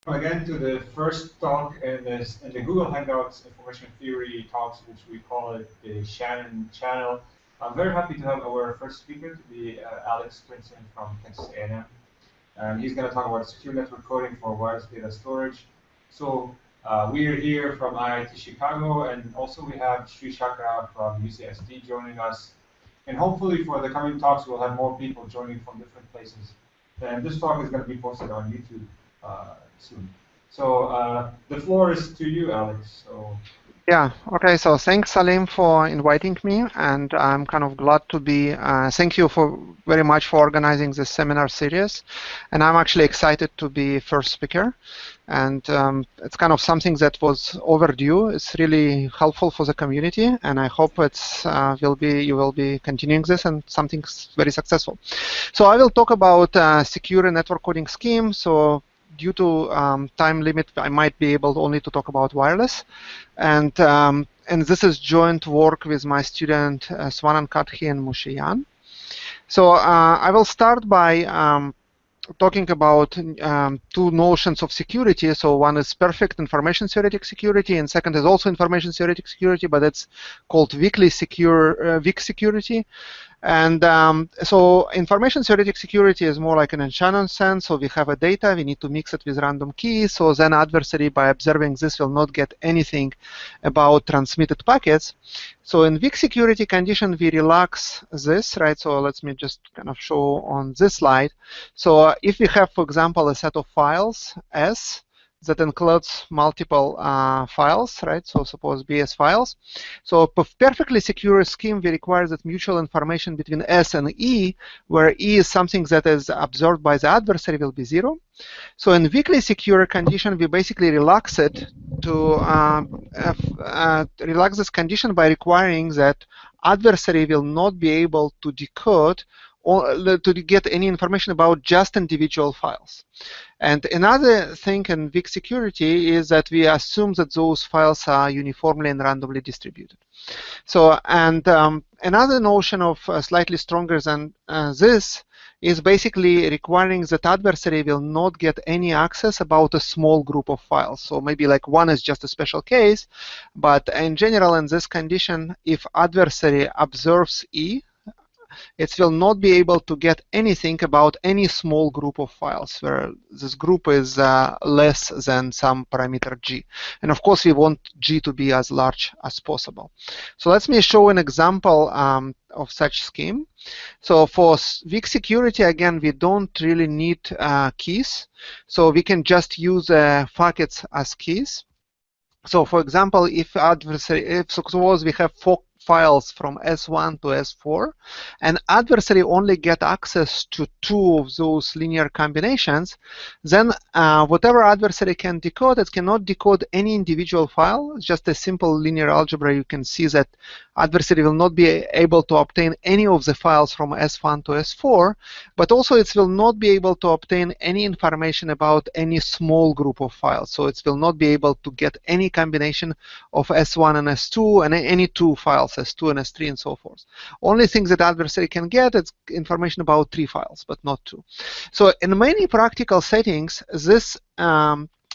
Again to the first talk in the Google Hangouts Information Theory talks, which we call it the Shannon Channel. I'm very happy to have our first speaker to be Alex Sprintson from Texas A&M. And he's going to talk about secure network coding for wireless data storage. So we are here from IIT Chicago, and also we have Sri Chakra from UCSD joining us. And hopefully for the coming talks, we'll have more people joining from different places. And this talk is going to be posted on YouTube soon. So the floor is to you, Alex. So. Yeah, okay, so thanks, Salim, for inviting me, and I'm kind of glad to be, thank you very much for organizing this seminar series, and I'm actually excited to be first speaker, and it's kind of something that was overdue. It's really helpful for the community, and I hope you will be continuing this and something very successful. So I will talk about secure network coding scheme. So due to time limit, I might be able only to talk about wireless. And this is joint work with my student Swanan Kathi and Mushiyan. So I will start by talking about two notions of security. So one is perfect information theoretic security, and second is also information theoretic security, but it's called weakly secure, weak security. And so information theoretic security is more like an enchanted sense. So we have a data, we need to mix it with random keys. So then adversary, by observing this, will not get anything about transmitted packets. So in weak security condition, we relax this, right? So let me just kind of show on this slide. So if we have, for example, a set of files S, that includes multiple files, right? So suppose BS files. So perfectly secure scheme, we require that mutual information between S and E, where E is something that is observed by the adversary, will be 0. So in weakly secure condition, we basically relax it to relax this condition by requiring that adversary will not be able to decode or to get any information about just individual files. And another thing in weak security is that we assume that those files are uniformly and randomly distributed. So, and another notion of slightly stronger than this is basically requiring that adversary will not get any access about a small group of files. So maybe like one is just a special case, but in general, in this condition, if adversary observes E, it will not be able to get anything about any small group of files where this group is less than some parameter G. And of course, we want G to be as large as possible. So let me show an example of such scheme. So for weak security, again, we don't really need keys. So we can just use packets as keys. So for example, if suppose we have 4 files from S1 to S4, and adversary only get access to 2 of those linear combinations, then whatever adversary can decode, it cannot decode any individual file. It's just a simple linear algebra. You can see that adversary will not be able to obtain any of the files from S1 to S4, but also it will not be able to obtain any information about any small group of files. So it will not be able to get any combination of S1 and S2 and any 2 files, S2 and S3 and so forth. Only thing that adversary can get is information about 3 files, but not 2. So in many practical settings, this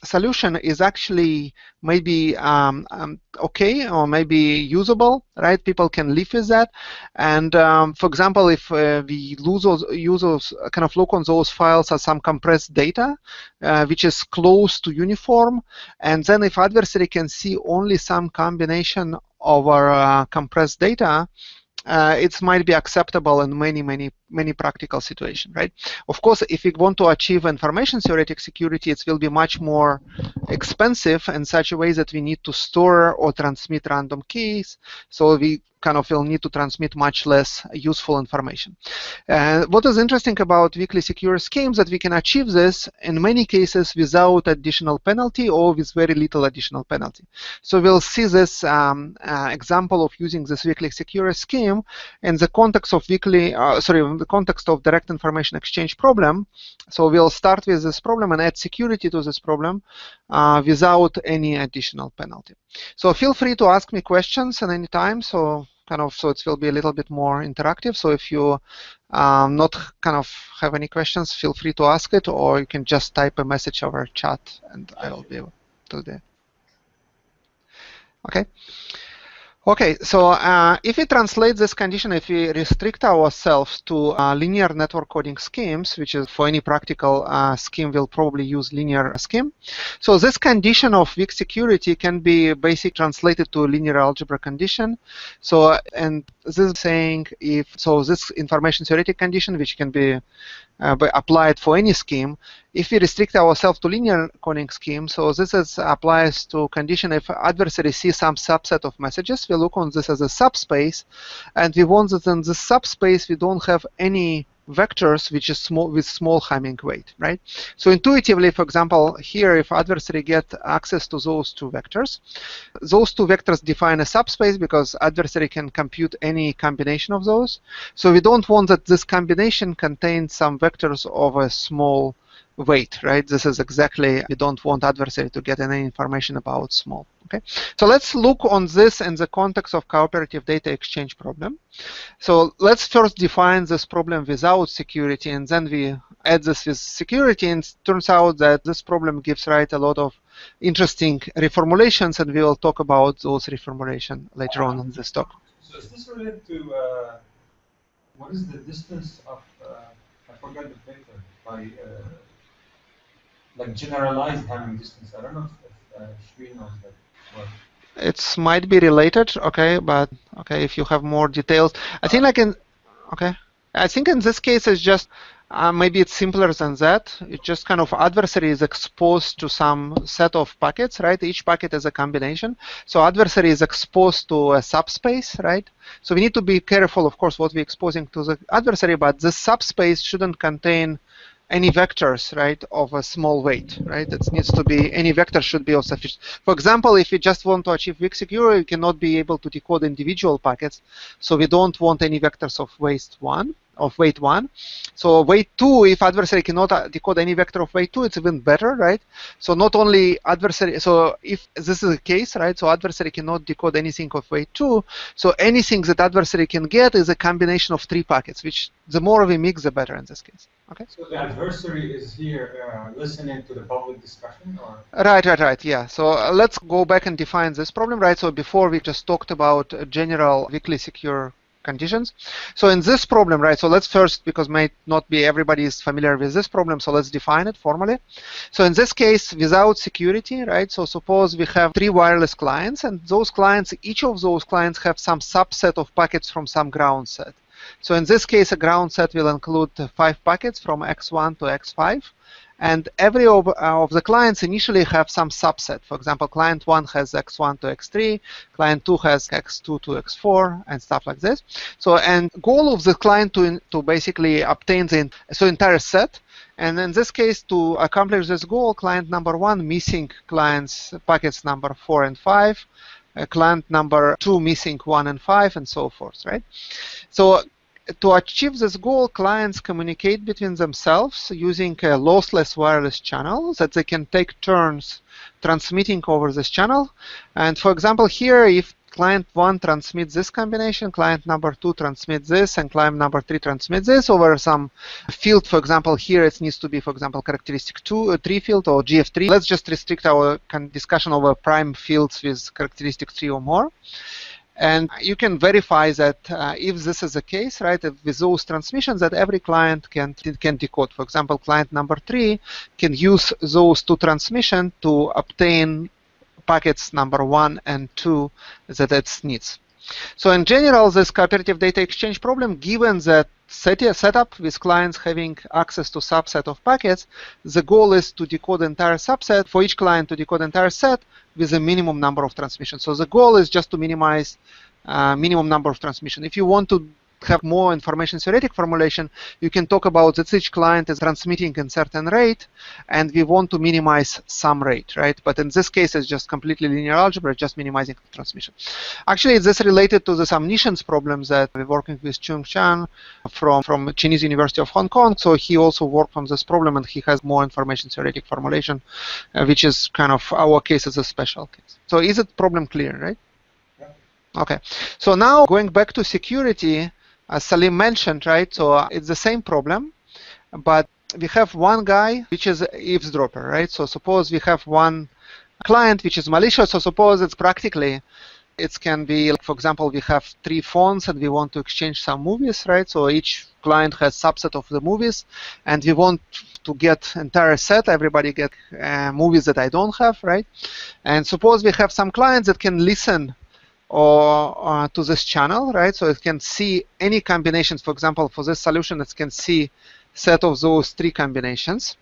solution is actually maybe okay or maybe usable, right? People can live with that. And for example, if we use those kind of look on those files as some compressed data, which is close to uniform, and then if adversary can see only some combination of our compressed data, it might be acceptable in many practical situations, right? Of course, if we want to achieve information theoretic security, it will be much more expensive in such a way that we need to store or transmit random keys. So we kind of will need to transmit much less useful information. What is interesting about weakly secure schemes that we can achieve this in many cases without additional penalty or with very little additional penalty. So we'll see this example of using this weakly secure scheme in the context of in the context of direct information exchange problem. So we'll start with this problem and add security to this problem without any additional penalty. So feel free to ask me questions at any time. So so it will be a little bit more interactive. So if you not have any questions, feel free to ask it, or you can just type a message over chat, and I will be able to do that. Okay. Okay, so if we translate this condition, if we restrict ourselves to linear network coding schemes, which is for any practical scheme, we'll probably use linear scheme. So this condition of weak security can be basically translated to a linear algebra condition. So, and this is saying this information theoretic condition, which can be applied for any scheme, if we restrict ourselves to linear coding scheme, so this applies to condition if adversary sees some subset of messages, we look on this as a subspace, and we want that in this subspace we don't have any vectors which is small with small Hamming weight, right? So intuitively, for example, here if adversary get access to those two vectors define a subspace because adversary can compute any combination of those. So we don't want that this combination contains some vectors of a small weight, right? This is exactly, we don't want adversary to get any information about small. Okay, so let's look on this in the context of cooperative data exchange problem. So let's first define this problem without security, and then we add this with security, and it turns out that this problem gives rise a lot of interesting reformulations, and we will talk about those reformulations later on in this talk. So is this related to what is the distance of I forgot the paper by like generalized Hamming distance? I don't know if Shri knows that. Well. It might be related, okay, but okay, if you have more details, I think I think in this case it's just maybe it's simpler than that. It's just adversary is exposed to some set of packets, right? Each packet is a combination. So adversary is exposed to a subspace, right? So we need to be careful, of course, what we're exposing to the adversary, but this subspace shouldn't contain any vectors, right, of a small weight, right? It needs to be, any vector should be of sufficient. For example, if you just want to achieve weak security, you cannot be able to decode individual packets. So we don't want any vectors of weight 1. So weight 2, if adversary cannot decode any vector of weight 2, it's even better, right? So not only adversary, so if this is the case, right, so adversary cannot decode anything of weight 2, so anything that adversary can get is a combination of 3 packets, which the more we mix, the better in this case. Okay. So the adversary is here listening to the public discussion, or? Right, yeah. So let's go back and define this problem, right? So before we just talked about general weakly secure conditions. So in this problem, right, so let's first, because might not be everybody is familiar with this problem, so let's define it formally. So in this case, without security, right, so suppose we have 3 wireless clients, and those clients, each of those clients have some subset of packets from some ground set. So in this case, a ground set will include 5 packets from X1 to X5. And every of the clients initially have some subset. For example, client 1 has X1 to X3, client 2 has X2 to X4, and stuff like this. So, and goal of the client to basically obtain the entire set. And in this case, to accomplish this goal, client number 1 missing clients packets number 4 and 5, client number 2 missing 1 and 5, and so forth, right? So to achieve this goal, clients communicate between themselves using a lossless wireless channel that they can take turns transmitting over this channel. And for example, here, if client 1 transmits this combination, client number 2 transmits this, and client number 3 transmits this over some field. For example, here it needs to be, for example, characteristic 3 field or GF3. Let's just restrict our discussion over prime fields with characteristic 3 or more. And you can verify that if this is the case, right, with those transmissions, that every client can decode. For example, client number 3 can use those 2 transmissions to obtain packets number 1 and 2 that it needs. So in general, this cooperative data exchange problem, given that setup with clients having access to subset of packets, the goal is to decode the entire subset, for each client to decode the entire set with a minimum number of transmissions. So the goal is just to minimize minimum number of transmission. If you want to have more information theoretic formulation, you can talk about that each client is transmitting in certain rate, and we want to minimize some rate, right? But in this case, it's just completely linear algebra, just minimizing transmission. Actually, this is related to the omniscience problems that we're working with Chung Chan from Chinese University of Hong Kong. So he also worked on this problem, and he has more information theoretic formulation, which is our case as a special case. So is it problem clear, right? Okay, so now going back to security, as Salim mentioned, right? So it's the same problem, but we have one guy which is eavesdropper, right? So suppose we have one client which is malicious. So suppose it's practically, it can be, like, for example, we have 3 phones and we want to exchange some movies, right? So each client has subset of the movies, and we want to get entire set. Everybody get movies that I don't have, right? And suppose we have some clients that can listen or to this channel, right? So it can see any combinations. For example, for this solution, it can see set of those 3 combinations,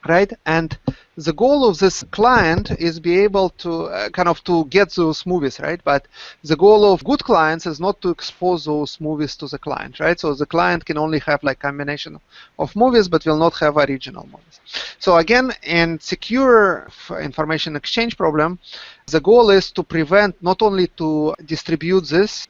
right? And the goal of this client is be able to kind of to get those movies, right? But the goal of good clients is not to expose those movies to the client, right? So the client can only have like combination of movies, but will not have original movies. So again, in secure information exchange problem, the goal is to prevent not only to distribute this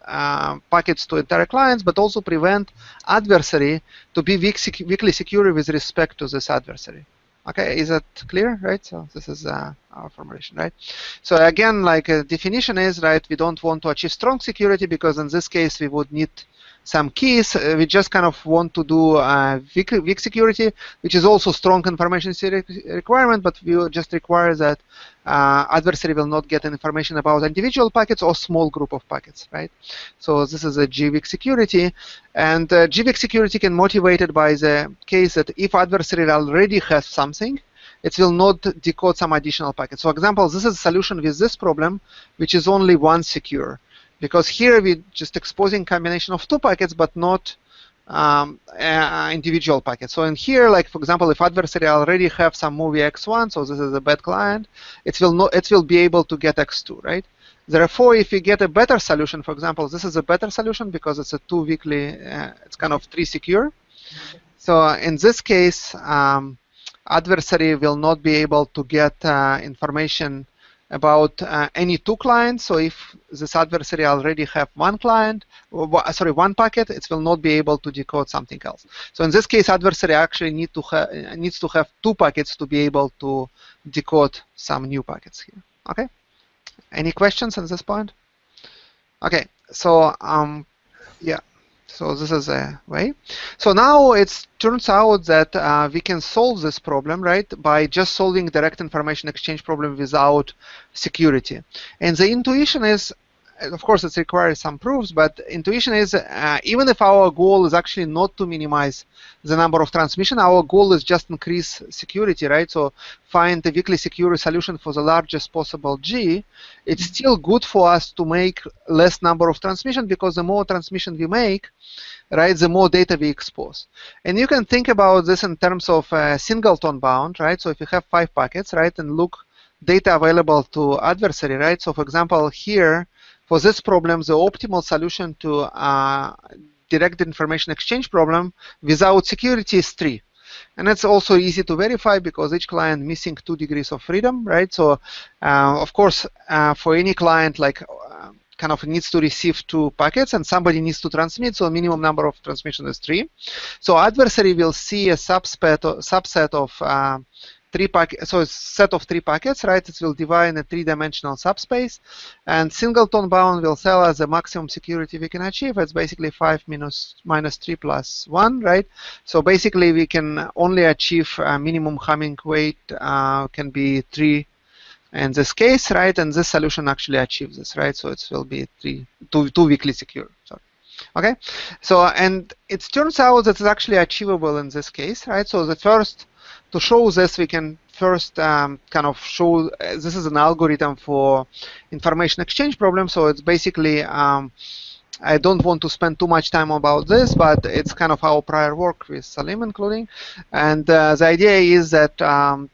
packets to entire clients, but also prevent adversary to be weakly secure with respect to this adversary. Okay, is that clear, right? So this is our formulation, right? So again, like definition is, right, we don't want to achieve strong security because in this case we would need some keys. We just kind of want to do weak security, which is also strong information requirement, but we just require that adversary will not get information about individual packets or small group of packets, right? So this is a G-weak security, and G-weak security can motivated by the case that if adversary already has something, it will not decode some additional packets. For example, this is a solution with this problem, which is only one secure. Because here we're just exposing combination of 2 packets, but not individual packets. So in here, like for example, if adversary already have some movie X1, so this is a bad client, it will be able to get X2, right? Therefore, if we get a better solution, for example, this is a better solution because it's a 2 weakly, it's kind of 3 secure. So in this case, adversary will not be able to get information about any 2 clients. So if this adversary already have one client, one packet, it will not be able to decode something else. So in this case, adversary actually needs to have 2 packets to be able to decode some new packets here. Okay. Any questions at this point? Okay. So yeah. So this is a way. So now it turns out that we can solve this problem, right, by just solving direct information exchange problem without security. And the intuition is, of course, it requires some proofs, but intuition is even if our goal is actually not to minimize the number of transmission, our goal is just increase security, right? So find a weakly secure solution for the largest possible G. It's still good for us to make less number of transmission because the more transmission we make, right, the more data we expose. And you can think about this in terms of singleton bound, right? So if you have 5 packets, right, and look data available to adversary, right? So for example, here, for this problem, the optimal solution to direct information exchange problem without security is 3. And it's also easy to verify because each client missing 2 degrees of freedom, right? So of course, for any client, like kind of needs to receive 2 packets and somebody needs to transmit, so minimum number of transmission is 3. So adversary will see a subset of 3 packets, so it's set of 3 packets, right? It will divide in a 3-dimensional subspace, and singleton bound will tell us the maximum security we can achieve. It's basically 5 minus 3 plus 1, right? So basically, we can only achieve minimum Hamming weight can be 3 in this case, right? And this solution actually achieves this, right? So it will be 2 weakly secure. Sorry. Okay. So and it turns out that it's actually achievable in this case, right? So the first, to show this, we can first kind of show this is an algorithm for information exchange problem. So it's basically I don't want to spend too much time about this, but it's kind of our prior work with Salim including. And the idea is that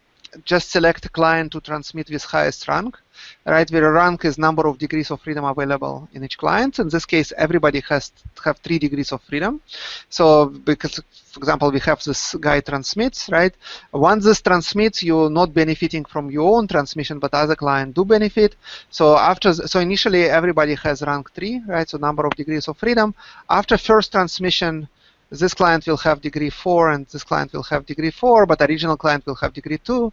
just select a client to transmit with highest rank, right? Where rank is number of degrees of freedom available in each client. In this case, everybody has to have 3 degrees of freedom. So because, for example, we have this guy transmits, right? Once this transmits, you're not benefiting from your own transmission, but other client do benefit. So so initially everybody has rank 3, right? So number of degrees of freedom. After first transmission, this client will have degree 4 and this client will have degree 4, but the original client will have degree 2,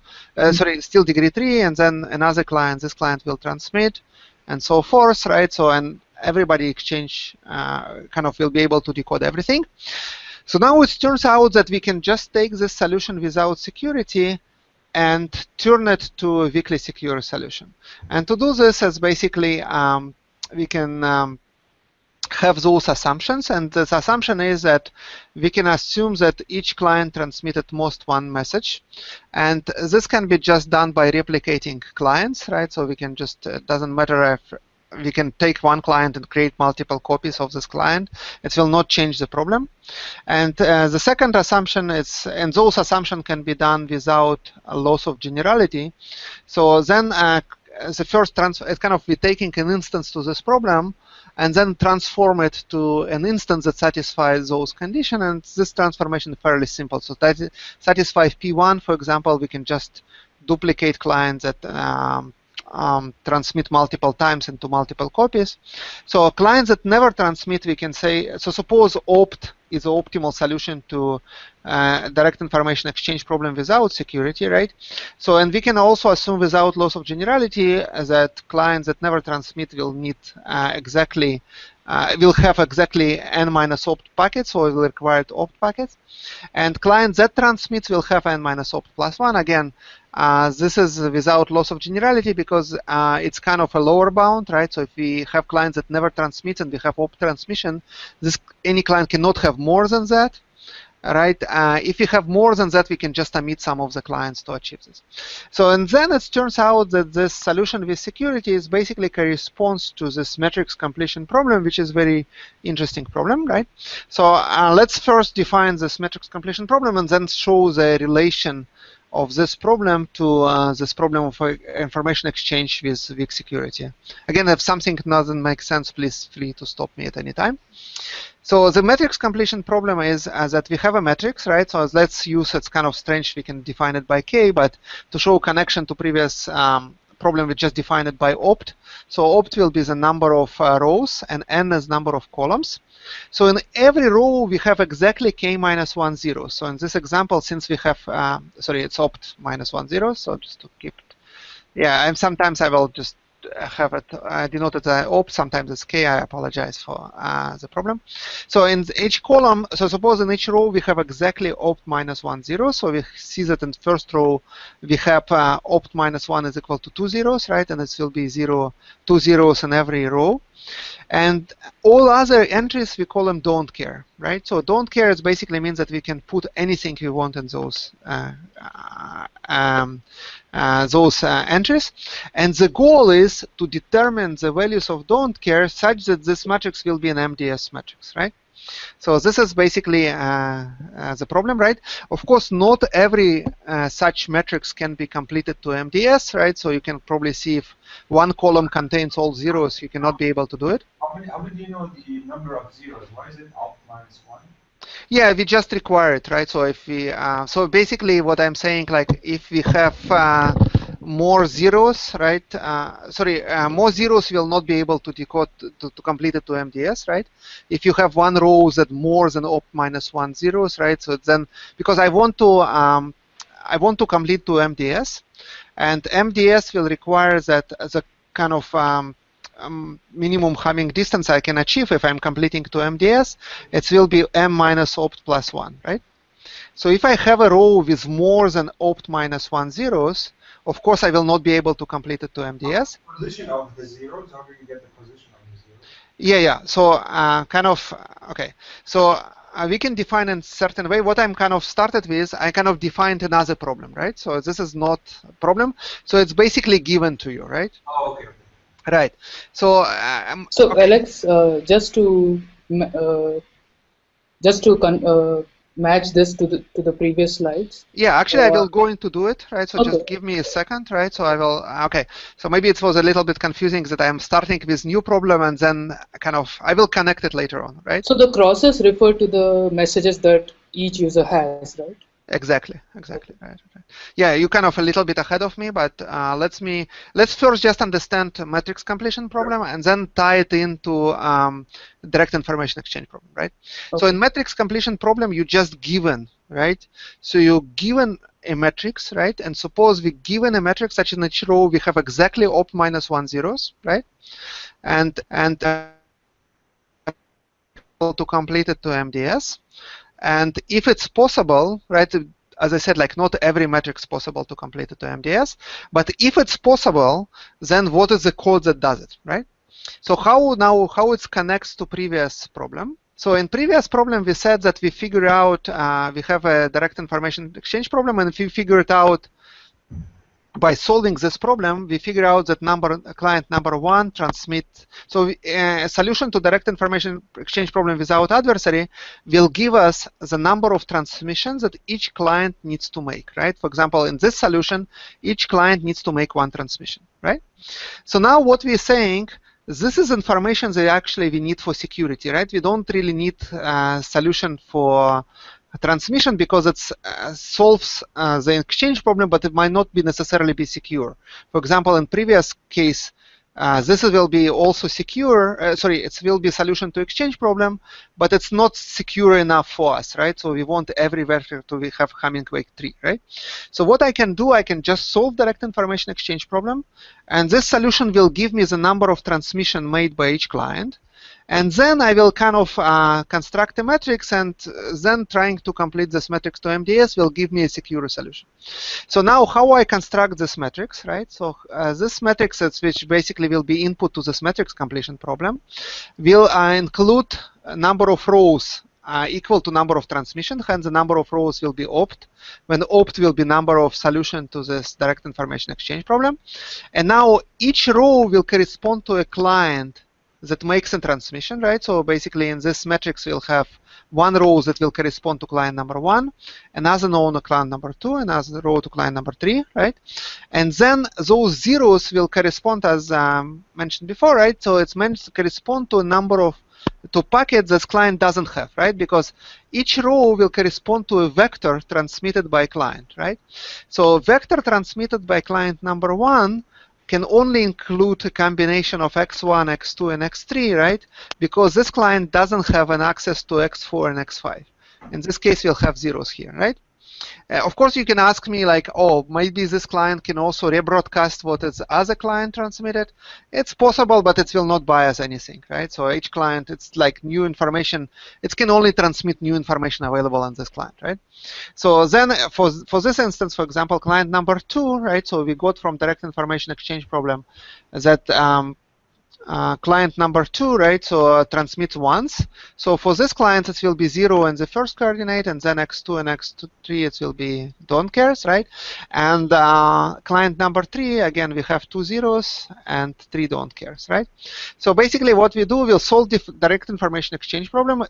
still degree 3, and then another client, this client will transmit, and so forth, right? So, and everybody exchange kind of will be able to decode everything. So now it turns out that we can just take this solution without security and turn it to a weakly secure solution. And to do this, is basically we can have those assumptions, and this assumption is that we can assume that each client transmitted most one message, and this can be just done by replicating clients, right? So we can just, it doesn't matter if we can take one client and create multiple copies of this client. It will not change the problem. And the second assumption is, and those assumptions can be done without a loss of generality. So then the first transfer, it's kind of we're taking an instance to this problem and then transform it to an instance that satisfies those conditions. And this transformation is fairly simple. So that satisfies P1, for example, we can just duplicate clients that transmit multiple times into multiple copies. So clients that never transmit, we can say, so suppose opt is the optimal solution to direct information exchange problem without security, right? So, and we can also assume without loss of generality that clients that never transmit will need will have exactly n minus opt packets, so it will require opt packets. And clients that transmit will have n minus opt plus 1. Again, this is without loss of generality because it's kind of a lower bound, right? So if we have clients that never transmit and we have opt transmission, any client cannot have more than that, right? If we have more than that, we can just omit some of the clients to achieve this. So, and then it turns out that this solution with security is basically corresponds to this matrix completion problem, which is very interesting problem, right? So let's first define this matrix completion problem and then show the relation of this problem to this problem of information exchange with weak security. Again, if something doesn't make sense, please feel free to stop me at any time. So the matrix completion problem is that we have a matrix, right? So let's use, it's kind of strange, we can define it by K, but to show connection to previous problem, we just define it by opt. So opt will be the number of rows and n is number of columns. So in every row, we have exactly k minus 1, 0. So in this example, since we have, sorry, it's opt minus 1, 0. So just to keep it. Yeah, and sometimes I will just have it denoted as opt, sometimes it's k. I apologize for the problem. So in each column, so suppose in each row we have exactly opt minus 1, 0. So we see that in the first row we have opt minus 1 is equal to 2 zeros, right? And it will be 2 zeros in every row. And all other entries, we call them don't care, right? So don't care is basically means that we can put anything we want in those entries. And the goal is to determine the values of don't care such that this matrix will be an MDS matrix, right? So this is basically the problem, right? Of course, not every such matrix can be completed to MDS, right? So you can probably see if one column contains all zeros, you cannot be able to do it. How many do you know the number of zeros? Why is it opt minus 1? Yeah, we just require it, right? So if we, so basically what I'm saying, like if we have more zeros, right? More zeros will not be able to decode to complete it to MDS, right? If you have one row that more than opt minus 1 zeros, right? So then, because I want to complete to MDS, and MDS will require that the kind of minimum Hamming distance I can achieve if I'm completing to MDS, it will be m minus opt plus 1, right? So if I have a row with more than opt minus 1 zeros, of course I will not be able to complete it to MDS. Position of the zeros, how do you get the position of the zeros? Yeah. So okay. So we can define in a certain way. What I'm kind of started with, I kind of defined another problem, right? So this is not a problem. So it's basically given to you, right? Oh, okay. Right. So okay. Alex, just to match this to the previous slides. Yeah, actually, I will go into do it, right? So okay. Just give me a second, right? So I will. Okay. So maybe it was a little bit confusing that I am starting with new problem and then kind of I will connect it later on, right? So the crosses refer to the messages that each user has, right? Exactly. Right. Yeah, you kind of a little bit ahead of me, but let's first just understand matrix completion problem and then tie it into direct information exchange problem, right? Okay. So in matrix completion problem, you just given, right? So you given a matrix, right? And suppose we given a matrix such in each row we have exactly opt minus 1 zeros, right? And to complete it to MDS. And if it's possible, right, as I said, like not every metric is possible to complete it to MDS, but if it's possible, then what is the code that does it, right? So how it connects to previous problem? So in previous problem, we said that we figure out, we have a direct information exchange problem, and if we figure it out by solving this problem, we figure out that client number one transmit. So a solution to direct information exchange problem without adversary will give us the number of transmissions that each client needs to make, right? For example, in this solution, each client needs to make one transmission, right? So now what we're saying, this is information that actually we need for security, right? We don't really need a solution for transmission because it solves the exchange problem, but it might not be necessarily be secure. For example, in previous case, this will be also secure. It will be solution to exchange problem, but it's not secure enough for us, right? So we want every vector to have Hamming weight 3, right? So what I can do, I can just solve direct information exchange problem, and this solution will give me the number of transmission made by each client. And then I will kind of construct a matrix, and then trying to complete this matrix to MDS will give me a secure solution. So now how I construct this matrix, right? So this matrix, which basically will be input to this matrix completion problem, will include a number of rows equal to number of transmission, hence the number of rows will be opt, when opt will be number of solution to this direct information exchange problem. And now each row will correspond to a client that makes a transmission, right? So basically in this matrix we'll have one row that will correspond to client number one, another row to client number two, another row to client number three, right? And then those zeros will correspond, as mentioned before, right? So it's meant to correspond to a number of packets that client doesn't have, right? Because each row will correspond to a vector transmitted by client, right? So vector transmitted by client number one can only include a combination of x1, x2, and x3, right? Because this client doesn't have an access to x4 and x5. In this case, we'll have zeros here, right? Of course, you can ask me like, oh, maybe this client can also rebroadcast what its other client transmitted. It's possible, but it will not bias anything, right? So each client, it's like new information. It can only transmit new information available on this client, right? So then for this instance, for example, client number two, right? So we got from direct information exchange problem that client number two, right? So transmits once. So for this client, it will be 0 in the first coordinate, and then x2 and x3, it will be don't cares, right? And client number three, again, we have 2 zeros and 3 don't cares, right? So basically what we do, we'll solve the direct information exchange problem.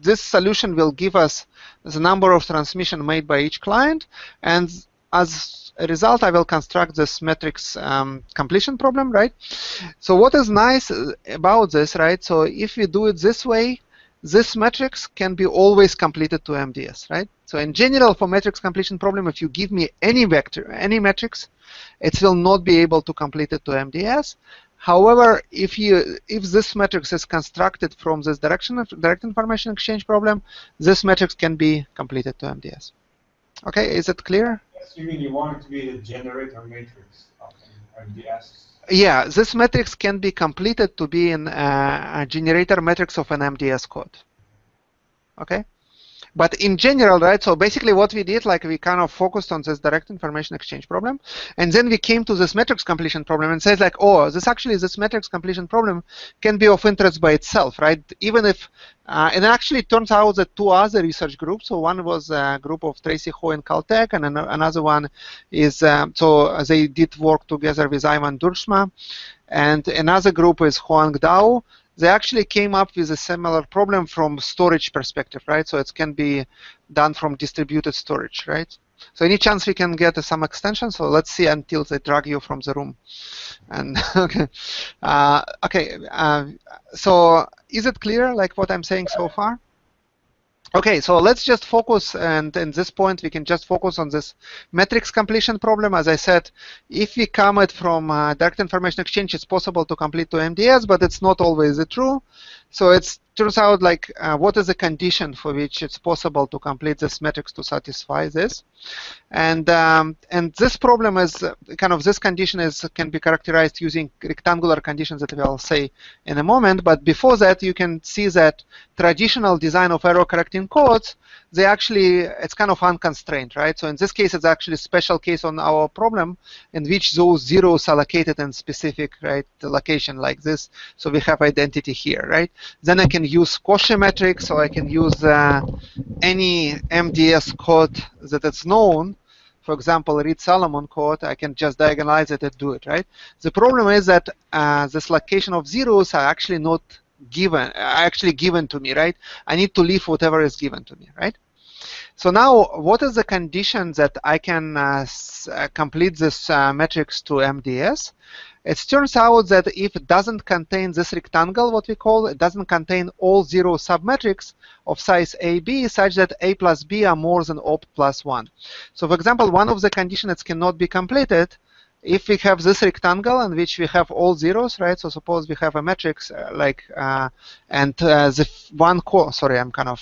This solution will give us the number of transmission made by each client, and as a result, I will construct this matrix completion problem, right? So what is nice about this, right? So if we do it this way, this matrix can be always completed to MDS, right? So in general, for matrix completion problem, if you give me any vector, any matrix, it will not be able to complete it to MDS. However, if this matrix is constructed from this direct information exchange problem, this matrix can be completed to MDS. Okay, is it clear? Yes, you mean you want it to be the generator matrix of MDS? Yeah, this matrix can be completed to be in a generator matrix of an MDS code. Okay? But in general, right, so basically what we did, like we kind of focused on this direct information exchange problem, and then we came to this matrix completion problem and says like, oh, this matrix completion problem can be of interest by itself, right? Even if, and actually it turns out that 2 other research groups, so one was a group of Tracy Ho and Caltech, and another one is, so they did work together with Ivan Durshma, and another group is Huang Dao. They actually came up with a similar problem from storage perspective, right? So it can be done from distributed storage, right? So any chance we can get some extension? So let's see until they drag you from the room. And okay, so is it clear, like what I'm saying so far? Okay, so let's just focus, and in this point we can just focus on this matrix completion problem. As I said, if we come it from direct information exchange, it's possible to complete to MDS, but it's not always true. So it turns out like what is the condition for which it's possible to complete this matrix to satisfy this. And this problem is kind of this condition can be characterized using rectangular conditions that we'll say in a moment. But before that, you can see that traditional design of error correcting codes, it's kind of unconstrained, right? So in this case, it's actually a special case on our problem in which those zeros are located in specific location like this. So we have identity here, right? Then I can use Cauchy metrics, or I can use any MDS code that is known. For example, Reed-Solomon code, I can just diagonalize it and do it, right? The problem is that this location of zeros are actually not given, to me, right? I need to leave whatever is given to me, right? So now, what is the condition that I can complete this matrix to MDS? It turns out that if it doesn't contain this rectangle, what we call, it doesn't contain all zero submetrics of size AB such that A plus B are more than opt plus 1. So for example, one of the conditions that cannot be completed if we have this rectangle in which we have all zeros, right? So suppose we have a matrix the one column, sorry, I'm kind of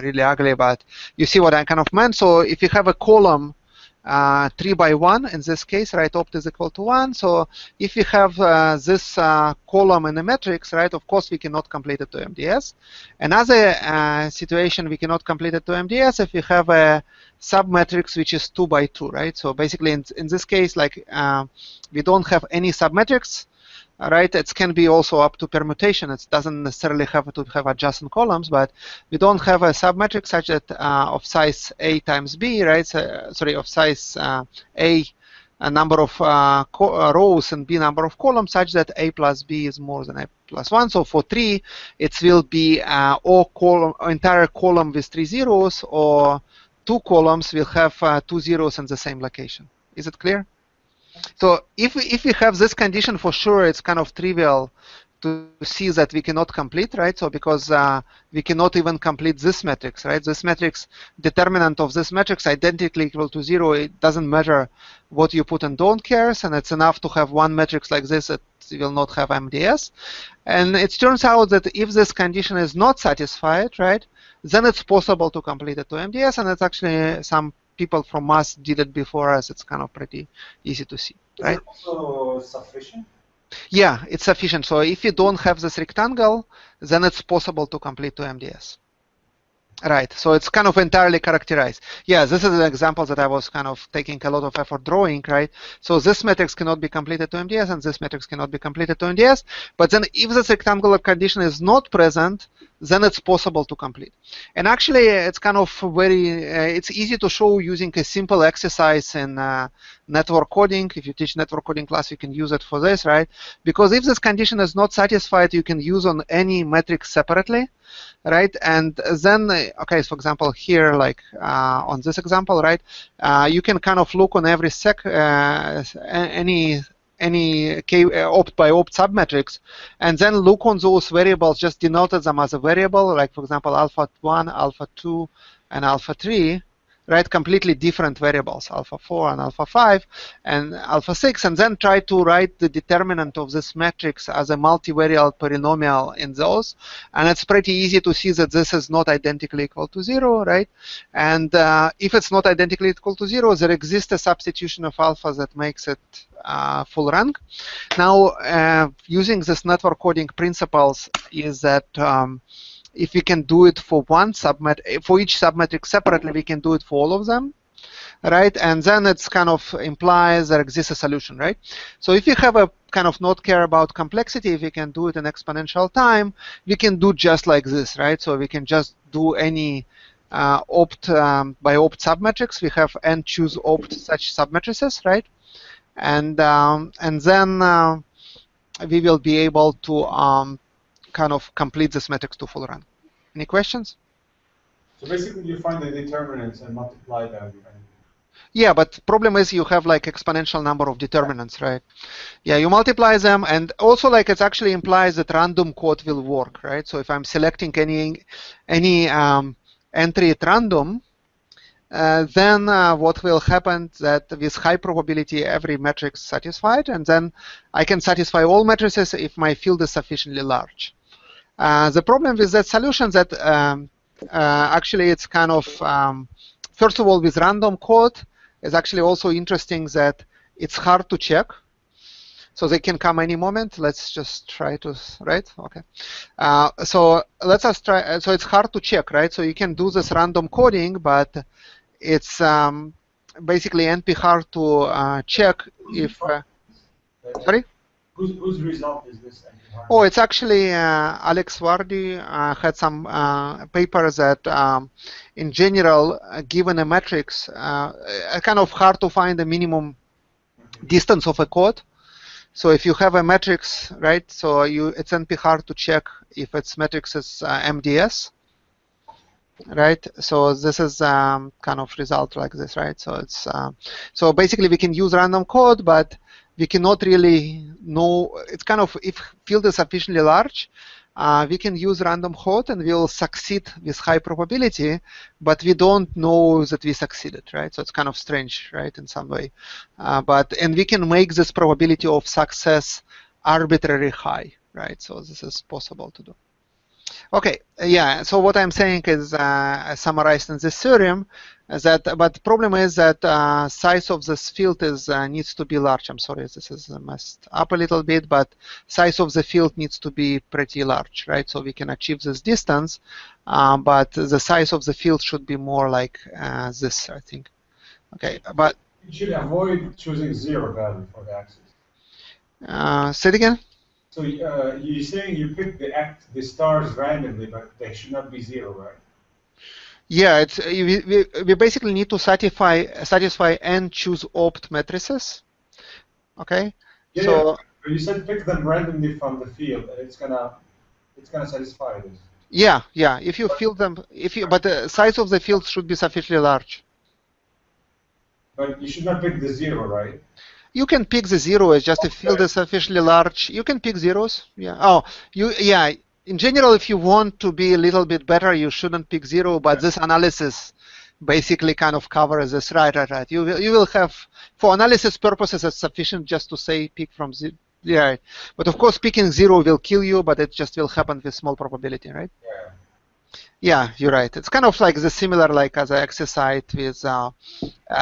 really ugly, but you see what I kind of meant. So if you have a column 3 by 1 in this case, right, opt is equal to 1. So if you have this column in a matrix, right, of course we cannot complete it to MDS. Another situation we cannot complete it to MDS if you have a submatrix which is 2 by 2, right? So basically in this case, like we don't have any submatrix. Right, it can be also up to permutation. It doesn't necessarily have to have adjacent columns, but we don't have a submatrix such that of size A times B, right? So, sorry, of size A number of rows and B number of columns such that A plus B is more than A plus 1. So for 3, it will be entire column with 3 zeros, or 2 columns will have 2 zeros in the same location. Is it clear? So if we have this condition, for sure, it's kind of trivial to see that we cannot complete, right? So because we cannot even complete this matrix, right? This matrix, determinant of this matrix identically equal to 0. It doesn't matter what you put in don't cares, and it's enough to have one matrix like this that will not have MDS. And it turns out that if this condition is not satisfied, right, then it's possible to complete it to MDS, and it's actually some people from us did it before us. It's kind of pretty easy to see, right? Is it also sufficient? Yeah, it's sufficient. So if you don't have this rectangle, then it's possible to complete to MDS. Right, so it's kind of entirely characterized. Yeah, this is an example that I was kind of taking a lot of effort drawing, right? So this matrix cannot be completed to MDS, and this matrix cannot be completed to MDS. But then if this rectangular condition is not present, then it's possible to complete. And actually, it's kind of it's easy to show using a simple exercise in network coding. If you teach network coding class, you can use it for this, right? Because if this condition is not satisfied, you can use on any matrix separately. Right, and then, okay, so for example, here, like on this example, right, you can kind of look on every any opt by opt submatrix, and then look on those variables, just denoted them as a variable, like for example, alpha 1, alpha 2, and alpha 3. Right, completely different variables, alpha 4 and alpha 5 and alpha 6, and then try to write the determinant of this matrix as a multivariate polynomial in those. And it's pretty easy to see that this is not identically equal to 0, right? And if it's not identically equal to 0, there exists a substitution of alpha that makes it full rank. Now, using this network coding principles is that if we can do it for for each submatrix separately, we can do it for all of them, right? And then it's kind of implies there exists a solution, right? So if you have a kind of not care about complexity, if we can do it in exponential time, we can do just like this, right? So we can just do any opt by opt submatrix. We have n choose opt such submatrices, right? And then we will be able to kind of complete this matrix to full rank. Any questions? So basically, you find the determinants and multiply them. Yeah, but problem is you have like exponential number of determinants, right? Yeah, you multiply them, and also like it actually implies that random code will work, right? So if I'm selecting any entry at random, then what will happen that with high probability every matrix satisfied, and then I can satisfy all matrices if my field is sufficiently large. The problem with that solution that actually it's kind of, first of all, with random code, it's actually also interesting that it's hard to check. So they can come any moment. Let's just try to, right? Okay. So let's just try. So it's hard to check, right? So you can do this random coding, but it's basically NP hard to check if. Sorry? Whose result is this? Oh, it's actually Alex Vardy had some papers that, in general, given a matrix, kind of hard to find the minimum distance of a code. So if you have a matrix, right? So it's NP hard to check if its matrix is MDS, right? So this is kind of result like this, right? So it's so basically we can use random code, but we cannot really know. It's kind of, if field is sufficiently large, we can use random code and we will succeed with high probability, but we don't know that we succeeded, right? So it's kind of strange, right, in some way. And we can make this probability of success arbitrarily high, right? So this is possible to do. Okay, yeah, so what I'm saying is summarized in this theorem, but the problem is that size of this field is needs to be large. I'm sorry, this is messed up a little bit, but size of the field needs to be pretty large, right? So we can achieve this distance, but the size of the field should be more like this, I think. Okay, but you should avoid choosing 0 value for the axis. Say it again. So you're saying you pick the stars randomly, but they should not be 0, right? Yeah, it's we basically need to satisfy n choose opt matrices. Okay. Yeah, so but you said pick them randomly from the field, and it's gonna satisfy this. Yeah, yeah. If you fill them, but the size of the field should be sufficiently large. But you should not pick the 0, right? You can pick the 0 as just a field is sufficiently large. You can pick zeros. Yeah. Oh, yeah. In general, if you want to be a little bit better, you shouldn't pick 0. But this analysis basically kind of covers this. Right. You will have, for analysis purposes, it's sufficient just to say pick from 0. Yeah. But of course, picking 0 will kill you, but it just will happen with small probability, right? Yeah. Yeah, you're right. It's kind of like the similar like as I exercise with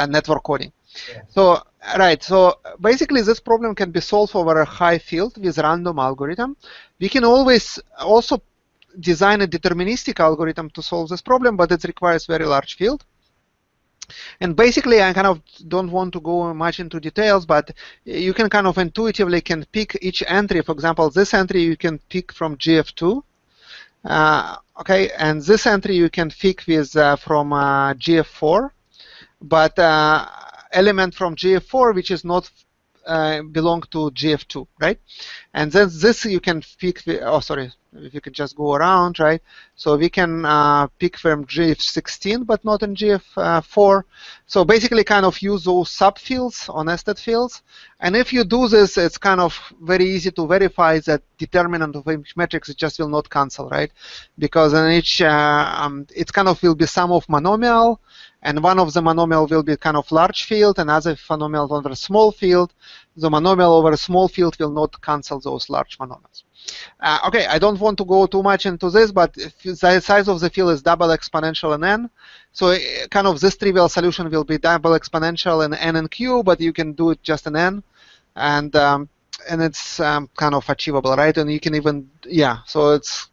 network coding. Yeah. So, right, so basically this problem can be solved over a high field with random algorithm. We can always also design a deterministic algorithm to solve this problem, but it requires very large field. And basically, I kind of don't want to go much into details, but you can kind of intuitively can pick each entry. For example, this entry you can pick from GF2. Okay, and this entry you can pick with from GF4, but element from GF4 which is not belong to GF2, right? And then this you can pick. Oh, sorry, if you could just go around, right? So we can pick from GF16, but not in GF4. So basically, kind of use those subfields or nested fields. And if you do this, it's kind of very easy to verify that determinant of each matrix it just will not cancel, right? Because in each, it kind of will be sum of monomial. And one of the monomial will be kind of large field, another monomial over a small field. The monomial over a small field will not cancel those large monomials. Okay, I don't want to go too much into this, but if the size of the field is double exponential in n, so kind of this trivial solution will be double exponential in n and q, but you can do it just in n, and it's kind of achievable, right? And you can even, yeah, so it's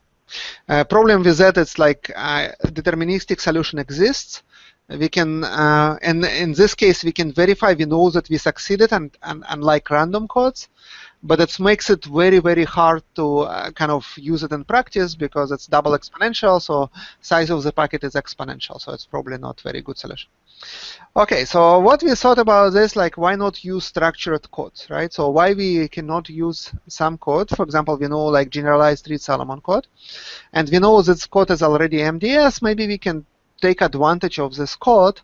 problem with that. It's like deterministic solution exists. We can, and in this case, we can verify. We know that we succeeded, and unlike random codes, but it makes it very, very hard to kind of use it in practice because it's double exponential. So size of the packet is exponential. So it's probably not very good solution. Okay, so what we thought about this, like why not use structured code, right? So why we cannot use some code? For example, we know like generalized Reed-Solomon code, and we know this code is already MDS. Maybe we can take advantage of this code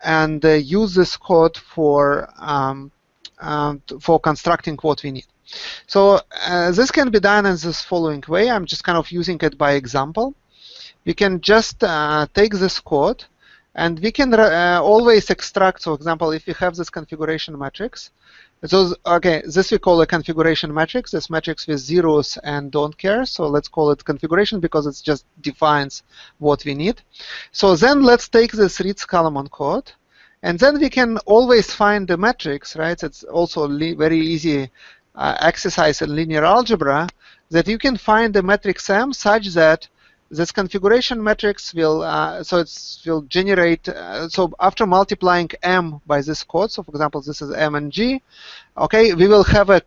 and use this code for constructing what we need. So this can be done in this following way. I'm just kind of using it by example. We can just take this code and we can always extract. So, for example, if we have this configuration matrix, so okay, this we call a configuration matrix. This matrix with zeros and don't care. So let's call it configuration because it just defines what we need. So then let's take this reads column on code, and then we can always find the matrix, right? It's also very easy exercise in linear algebra that you can find the matrix M such that this configuration matrix will will generate. So after multiplying M by this code, so for example, this is M and G. Okay, we will have a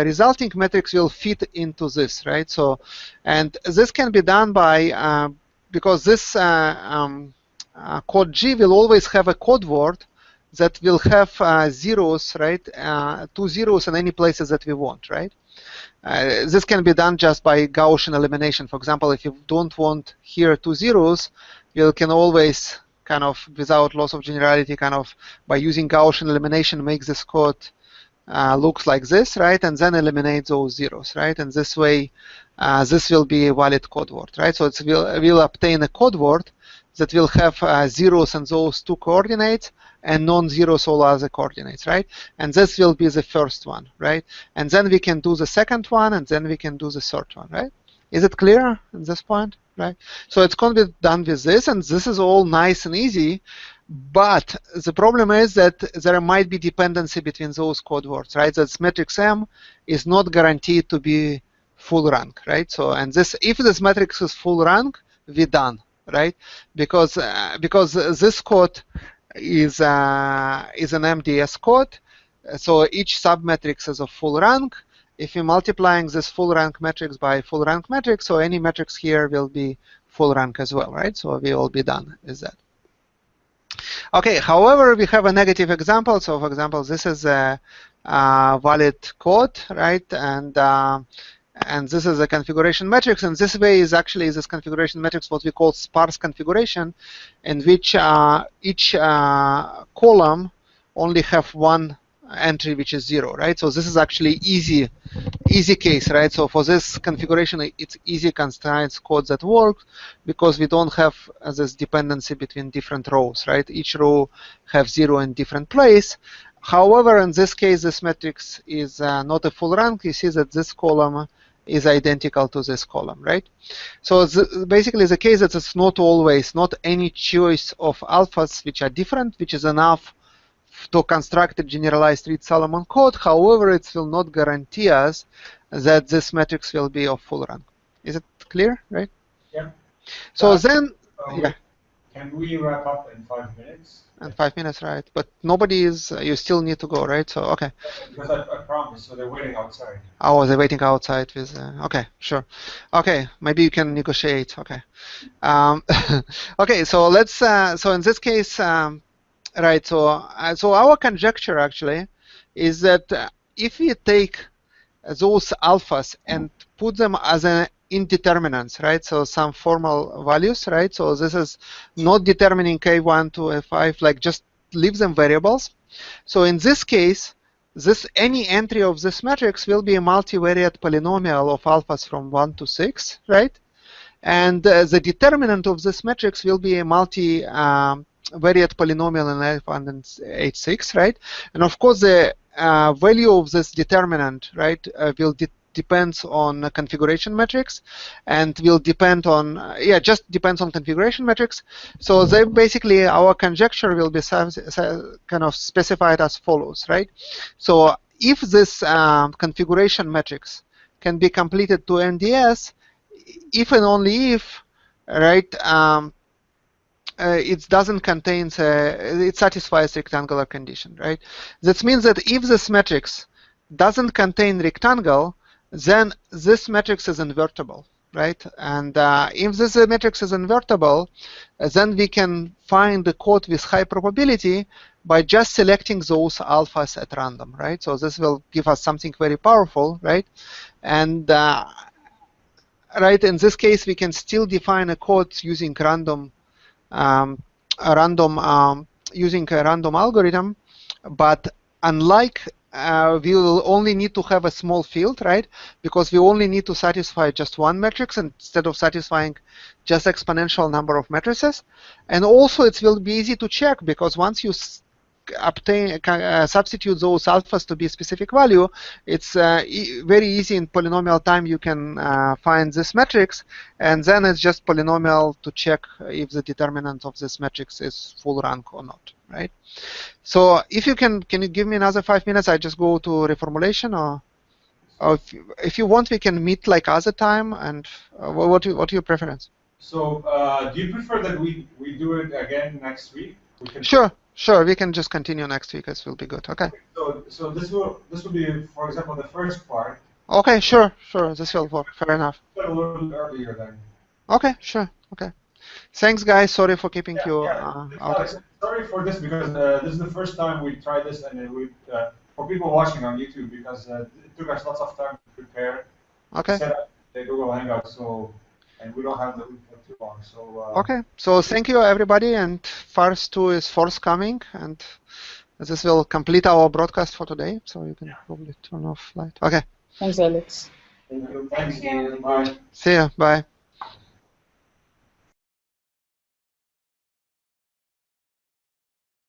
resulting matrix will fit into this, right? So, and this can be done by because this code G will always have a code word that will have zeros, right? 2 zeros in any places that we want, right? This can be done just by Gaussian elimination. For example, if you don't want here 2 zeros, you can always kind of, without loss of generality, kind of by using Gaussian elimination, make this code looks like this, right? And then eliminate those zeros, right? And this way, this will be a valid code word, right? So it will obtain a code word that will have zeros and those 2 coordinates and non-zeros all other coordinates, right? And this will be the first one, right? And then we can do the second one, and then we can do the third one, right? Is it clear at this point, right? So it's going to be done with this, and this is all nice and easy. But the problem is that there might be dependency between those code words, right? That matrix M is not guaranteed to be full rank, right? So, and this, if this matrix is full rank, we're done, right? Because this code is an MDS code, so each submatrix is a full rank. If you're multiplying this full rank matrix by full rank matrix, so any matrix here will be full rank as well, right? So we will be done with that. Okay, however, we have a negative example. So for example, this is a valid code, right? And this is a configuration matrix, and this way is actually this configuration matrix what we call sparse configuration, in which each column only have one entry which is 0, right? So this is actually easy case, right? So for this configuration, it's easy constraints code that works because we don't have this dependency between different rows, right? Each row have 0 in different place. However, in this case, this matrix is not a full rank. You see that this column is identical to this column, right? So basically the case that it's not always, not any choice of alphas which are different, which is enough to construct a generalized Reed-Solomon code. However, it will not guarantee us that this matrix will be of full rank. Is it clear, right? Yeah. So then, yeah. Can we wrap up in 5 minutes? In 5 minutes, right? But nobody is, you still need to go, right? So, okay. Because I promised, so they're waiting outside. Oh, they're waiting outside with, okay, sure. Okay, maybe you can negotiate, okay. Okay, so let's, so in this case, right, so our conjecture actually is that if we take those alphas and put them as an indeterminants, right? So some formal values, right? So this is not determining K1 to F5, like just leave them variables. So in this case, any entry of this matrix will be a multivariate polynomial of alphas from 1 to 6, right? And the determinant of this matrix will be a multivariate polynomial in F1 and H6, right? And of course, the value of this determinant, right, will depends on a configuration matrix, and will depend on just depends on configuration matrix. So they basically, our conjecture will be kind of specified as follows, right? So if this configuration matrix can be completed to NDS, if and only if, right, it doesn't contain, it satisfies rectangular condition, right? That means that if this matrix doesn't contain rectangle, then this matrix is invertible, right? And if this matrix is invertible, then we can find the code with high probability by just selecting those alphas at random, right? So this will give us something very powerful, right? And right, in this case, we can still define a code using using a random algorithm, but unlike we will only need to have a small field, right? Because we only need to satisfy just one matrix instead of satisfying just exponential number of matrices. And also it will be easy to check because once you substitute those alphas to be a specific value, it's very easy in polynomial time. You can find this matrix, and then it's just polynomial to check if the determinant of this matrix is full rank or not, right? So if you can you give me another 5 minutes? I just go to reformulation, or if you want, we can meet like other time. And what your preference? So do you prefer that we do it again next week? We can Sure. We can just continue next week. This will be good. Okay. So this will be, for example, the first part. Okay. Sure. This will work. Fair enough. A little earlier then. Okay. Sure. Okay. Thanks, guys. Sorry for keeping you Alex, sorry for this because this is the first time we tried this, and we for people watching on YouTube, because it took us lots of time to prepare. Okay. Set up the Google Hangout, and we don't have the room for too long. So okay. So thank you, everybody, and FARS 2 is forthcoming, and this will complete our broadcast for today. So you can probably turn off light. Okay. Thanks, Alex. Thank you. Bye. See ya. Bye.